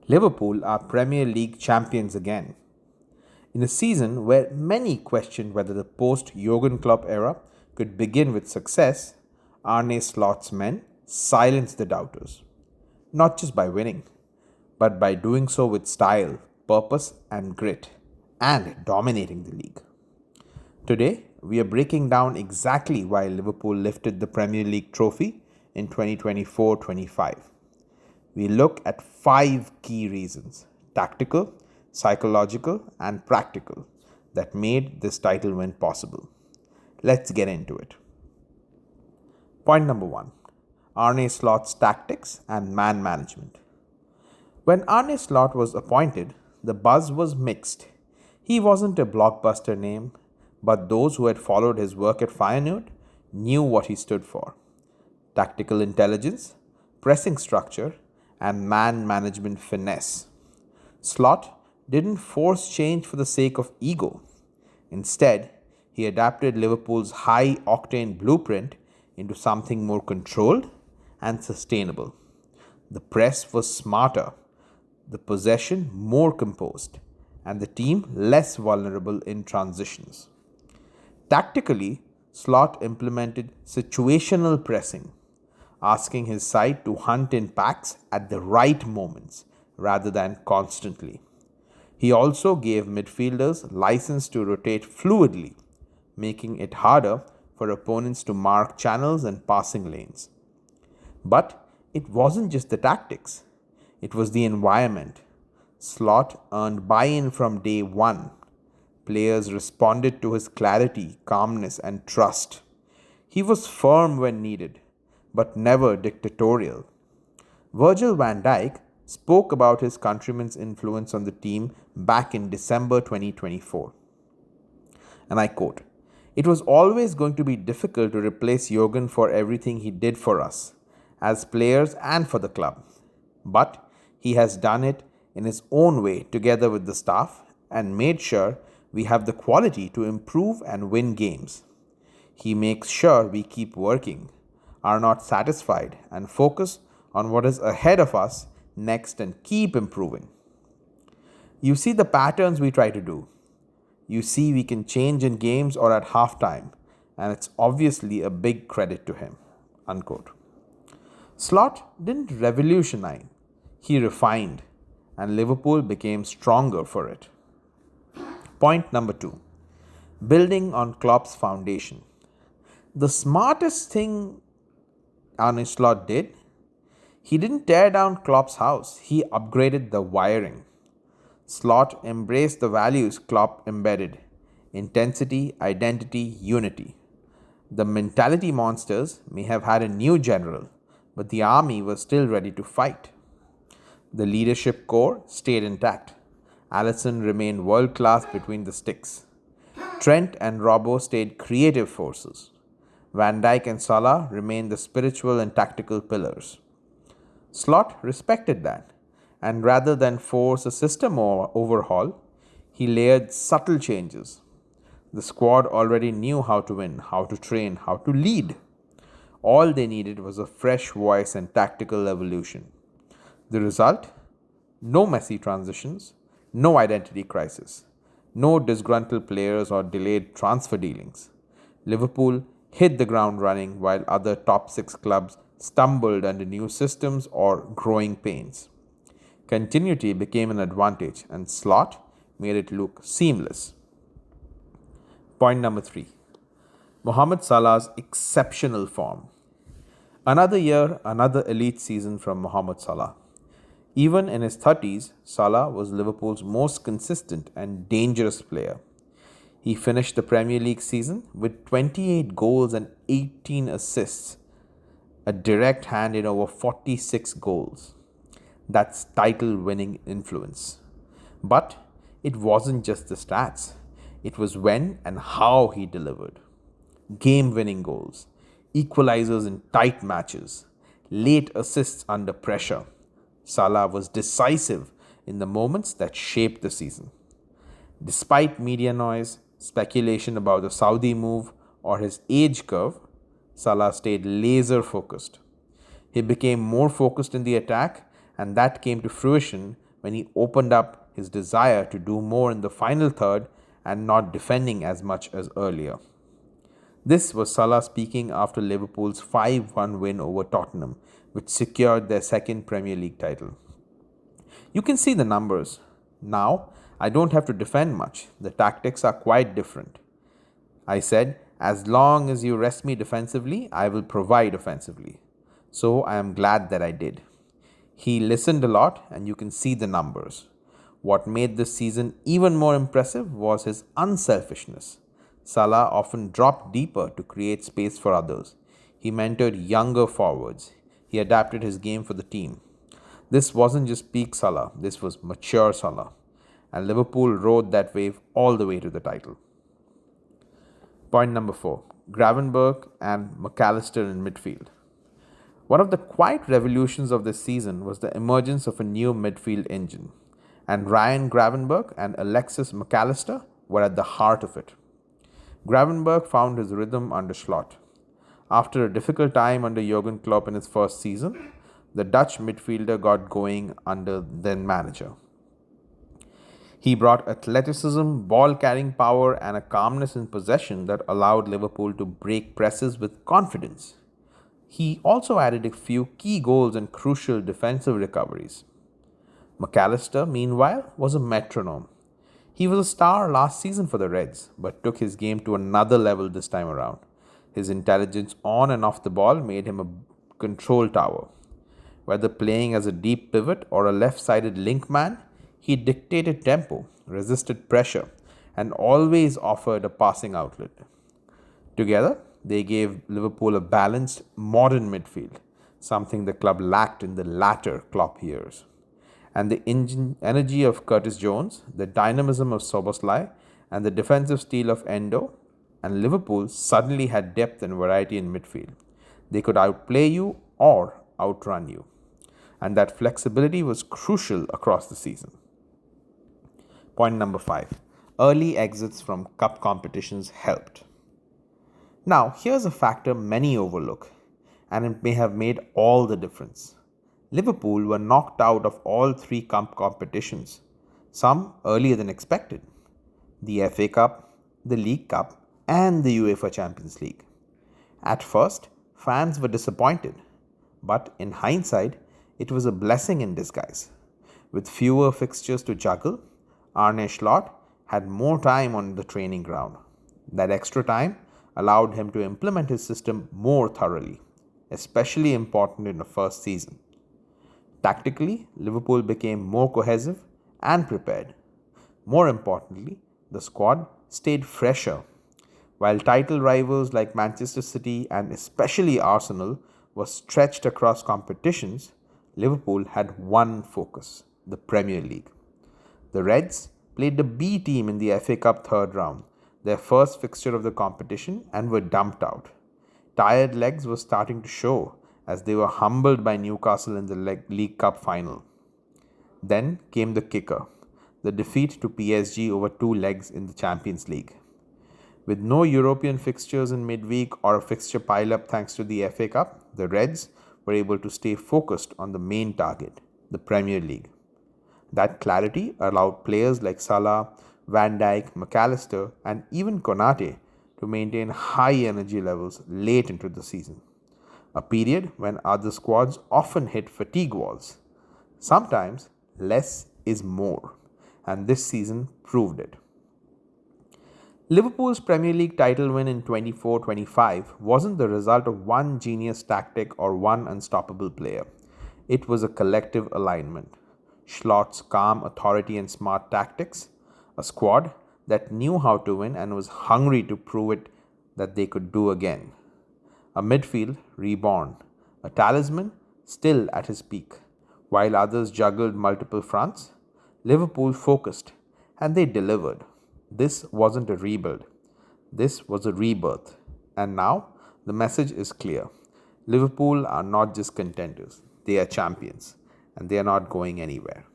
Liverpool are Premier League champions again. In a season where many questioned whether the post Jurgen Klopp era could begin with success, Arne Slot's men silenced the doubters, not just by winning, but by doing so with style, purpose, and grit, and dominating the league. Today, we are breaking down exactly why Liverpool lifted the Premier League trophy in 2024-25. We look at 5 key reasons: tactical, psychological, and practical that made this title win possible. Let's get into it. Point number 1: Arne Slot's tactics and man management. When Arne Slot was appointed, the buzz was mixed. He wasn't a blockbuster name, but those who had followed his work at Feyenoord knew what he stood for: tactical intelligence, pressing structure, and man management finesse. Slot didn't force change for the sake of ego. Instead, he adapted Liverpool's high octane blueprint into something more controlled and sustainable. The press was smarter, the possession more composed, and the team less vulnerable in transitions. Tactically, Slot implemented situational pressing, asking his side to hunt in packs at the right moments rather than constantly. He also gave midfielders license to rotate fluidly, making it harder for opponents to mark channels and passing lanes. But it wasn't just the tactics, it was the environment. Slot earned buy in from day one. Players responded to his clarity, calmness, and trust. He was firm when needed, but never dictatorial. Virgil van Dijk spoke about his countrymen's influence on the team back in December 2024. And I quote, "It was always going to be difficult to replace Jurgen for everything he did for us, as players and for the club. But he has done it in his own way together with the staff and made sure we have the quality to improve and win games. He makes sure we keep working, are not satisfied, and focus on what is ahead of us next and keep improving." You see the patterns we try to do. You see we can change in games or at halftime, and it's obviously a big credit to him. Unquote. Slot didn't revolutionize, he refined, and Liverpool became stronger for it. Point number 2: building on Klopp's foundation. The smartest thing Arne Slot did, he didn't tear down Klopp's house, he upgraded the wiring. Slot embraced the values Klopp embedded: intensity, identity, unity. The mentality monsters may have had a new general, but the army was still ready to fight. The leadership core stayed intact. Alisson remained world class between the sticks. Trent and Robbo stayed creative forces. Van Dijk and Salah remained the spiritual and tactical pillars. Slot respected that, and rather than force a system overhaul, he layered subtle changes. The squad already knew how to win, how to train, how to lead. All they needed was a fresh voice and tactical evolution. The result? No messy transitions, no identity crisis, no disgruntled players or delayed transfer dealings. Liverpool hit the ground running while other top 6 clubs stumbled under new systems or growing pains. Continuity became an advantage, and Slot made it look seamless. Point number 3: Mohamed Salah's exceptional form. Another year, another elite season from Mohamed Salah. Even in his 30s, Salah was Liverpool's most consistent and dangerous player. He finished the Premier League season with 28 goals and 18 assists, a direct hand in over 46 goals. That's title-winning influence. But it wasn't just the stats. It was when and how he delivered. Game-winning goals, equalizers in tight matches, late assists under pressure. Salah was decisive in the moments that shaped the season. Despite media noise, speculation about the Saudi move, or his age curve, Salah stayed laser focused. He became more focused in the attack, and that came to fruition when he opened up his desire to do more in the final third and not defending as much as earlier. This was Salah speaking after Liverpool's 5-1 win over Tottenham, which secured their second Premier League title. You can see the numbers. Now, I don't have to defend much. The tactics are quite different. I said, as long as you rest me defensively, I will provide offensively. So I am glad that I did. He listened a lot, and you can see the numbers. What made this season even more impressive was his unselfishness. Salah often dropped deeper to create space for others. He mentored younger forwards. He adapted his game for the team. This wasn't just peak Salah, this was mature Salah. And Liverpool rode that wave all the way to the title. Point number 4. Gravenberch and McAllister in midfield. One of the quiet revolutions of this season was the emergence of a new midfield engine, and Ryan Gravenberch and Alexis McAllister were at the heart of it. Gravenberch found his rhythm under Slot. After a difficult time under Jurgen Klopp in his first season, the Dutch midfielder got going under then manager. He brought athleticism, ball-carrying power, and a calmness in possession that allowed Liverpool to break presses with confidence. He also added a few key goals and crucial defensive recoveries. McAllister, meanwhile, was a metronome. He was a star last season for the Reds, but took his game to another level this time around. His intelligence on and off the ball made him a control tower. Whether playing as a deep pivot or a left-sided link man, he dictated tempo, resisted pressure, and always offered a passing outlet. Together, they gave Liverpool a balanced, modern midfield, something the club lacked in the latter Klopp years. And the energy of Curtis Jones, the dynamism of Szoboszlai, and the defensive steel of Endo, and Liverpool suddenly had depth and variety in midfield. They could outplay you or outrun you. And that flexibility was crucial across the season. Point number 5. Early exits from cup competitions helped. Now, here's a factor many overlook, and it may have made all the difference. Liverpool were knocked out of all 3 cup competitions, some earlier than expected: the FA Cup, the League Cup, and the UEFA Champions League. At first, fans were disappointed, but in hindsight, it was a blessing in disguise. With fewer fixtures to juggle, Arne Slot had more time on the training ground. That extra time allowed him to implement his system more thoroughly, especially important in the first season. Tactically, Liverpool became more cohesive and prepared. More importantly, the squad stayed fresher. While title rivals like Manchester City and especially Arsenal were stretched across competitions, Liverpool had one focus: the Premier League. The Reds played the B team in the FA Cup third round, their first fixture of the competition, and were dumped out. Tired legs were starting to show as they were humbled by Newcastle in the League Cup final. Then came the kicker, the defeat to PSG over 2 legs in the Champions League. With no European fixtures in midweek or a fixture pile-up thanks to the FA Cup, the Reds were able to stay focused on the main target, the Premier League. That clarity allowed players like Salah, Van Dijk, McAllister, and even Konate to maintain high energy levels late into the season, a period when other squads often hit fatigue walls. Sometimes less is more, and this season proved it. Liverpool's Premier League title win in 24-25 wasn't the result of one genius tactic or one unstoppable player. It was a collective alignment. Slot's calm authority and smart tactics, a squad that knew how to win and was hungry to prove it that they could do again. A midfield reborn, a talisman still at his peak. While others juggled multiple fronts, Liverpool focused, and they delivered. This wasn't a rebuild. This was a rebirth. And now the message is clear. Liverpool are not just contenders. They are champions, and they are not going anywhere.